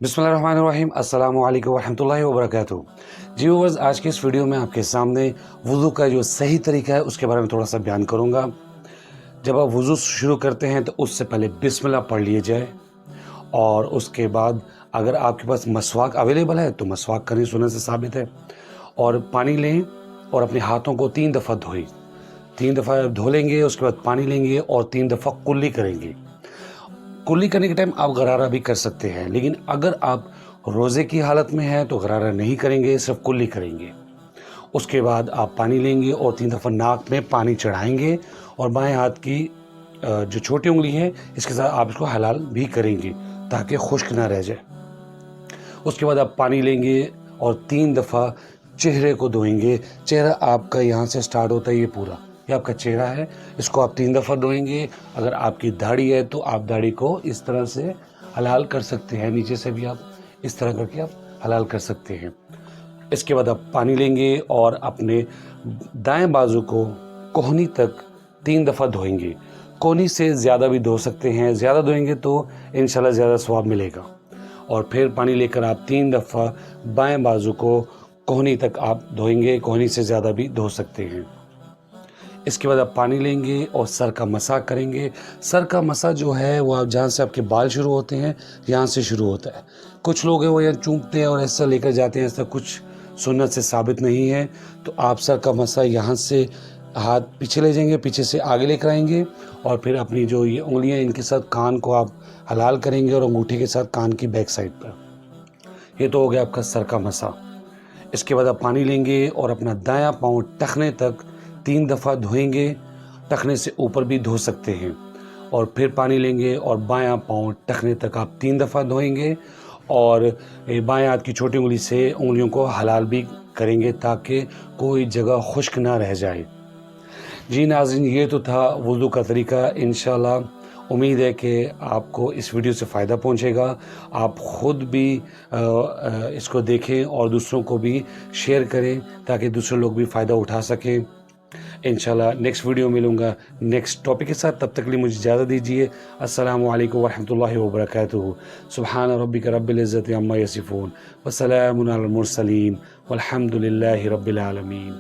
बिस्मिल्लाहिर्रहमानिर्रहीम, अस्सलामु अलैकुम वरहमतुल्लाहि वबरकातुहू। जी व्यूअर्स, आज के इस वीडियो में आपके सामने वुज़ू का जो सही तरीका है उसके बारे में थोड़ा सा बयान करूँगा। जब आप वुज़ू शुरू करते हैं तो उससे पहले बिस्मिल्लाह पढ़ लिए जाए और उसके बाद अगर आपके पास मसवाक अवेलेबल है तो मसवाक करनी सुन्नत से साबित है। और पानी लें और अपने हाथों को 3 दफ़ा धोएं। 3 दफ़ा धो लेंगे, उसके बाद पानी लेंगे और 3 दफ़ा कुल्ली करेंगे। कुल्ली करने के टाइम आप गरारा भी कर सकते हैं, लेकिन अगर आप रोज़े की हालत में हैं तो गरारा नहीं करेंगे, सिर्फ कुल्ली करेंगे। उसके बाद आप पानी लेंगे और 3 दफ़ा नाक में पानी चढ़ाएंगे और बाएं हाथ की जो छोटी उंगली है इसके साथ आप इसको हलाल भी करेंगे ताकि खुश्क ना रह जाए। उसके बाद आप पानी लेंगे और 3 दफ़ा चेहरे को धोएंगे। चेहरा आपका यहाँ से स्टार्ट होता है, ये पूरा ये आपका चेहरा है, इसको आप 3 दफ़ा धोएंगे। अगर आपकी दाढ़ी है तो आप दाढ़ी को इस तरह से हलाल कर सकते हैं, नीचे से भी आप इस तरह करके आप हलाल कर सकते हैं। इसके बाद आप पानी लेंगे और अपने दाएं बाजू को कोहनी तक 3 दफ़ा धोएंगे। कोहनी से ज़्यादा भी धो सकते हैं, ज़्यादा धोएंगे तो इंशाल्लाह ज़्यादा सवाब मिलेगा। और फिर पानी लेकर आप 3 दफ़ा बाएं बाजू को कोहनी तक आप धोएंगे, कोहनी से ज़्यादा भी धो सकते हैं। इसके बाद आप पानी लेंगे और सर का मसाह करेंगे। सर का मसाह जो है वो आप जहाँ से आपके बाल शुरू होते हैं यहाँ से शुरू होता है। कुछ लोग हैं वो यहाँ चूमते हैं और ऐसा लेकर जाते हैं, ऐसा कुछ सुन्नत से साबित नहीं है। तो आप सर का मसाह यहाँ से हाथ पीछे ले जाएंगे, पीछे से आगे लेकर आएंगे और फिर अपनी जो ये उंगलियाँ इनके साथ कान को आप हलाल करेंगे और अंगूठे के साथ कान की बैक साइड पर। ये तो हो गया आपका सर का मसाह। इसके बाद आप पानी लेंगे और अपना दायां पाँव टखने तक 3 दफ़ा धोएंगे। टखने से ऊपर भी धो सकते हैं। और फिर पानी लेंगे और बायां पाँव टखने तक आप 3 दफ़ा धोएंगे और बाएं हाथ की छोटी उंगली से उंगलियों को हलाल भी करेंगे ताकि कोई जगह खुश्क ना रह जाए। जी नाज़रीन, ये तो था वुज़ू का तरीका। इंशाल्लाह उम्मीद है कि आपको इस वीडियो से फ़ायदा पहुंचेगा। आप ख़ुद भी इसको देखें और दूसरों को भी शेयर करें ताकि दूसरे लोग भी फ़ायदा उठा सकें। इंशाल्लाह नेक्स्ट वीडियो मिलूँगा नेक्स्ट टॉपिक के साथ। तब तक के लिए मुझे इजाज़त दीजिए। अस्सलामु अलैकुम वरहमतुल्लाहि वबरकातुहू। सुब्हान रब्बिका रब्बिल इज़्ज़ति अम्मा यसिफून व सलामुन अलल मुरसलीन वल्हम्दुलिल्लाहि रब्बिल आलमीन।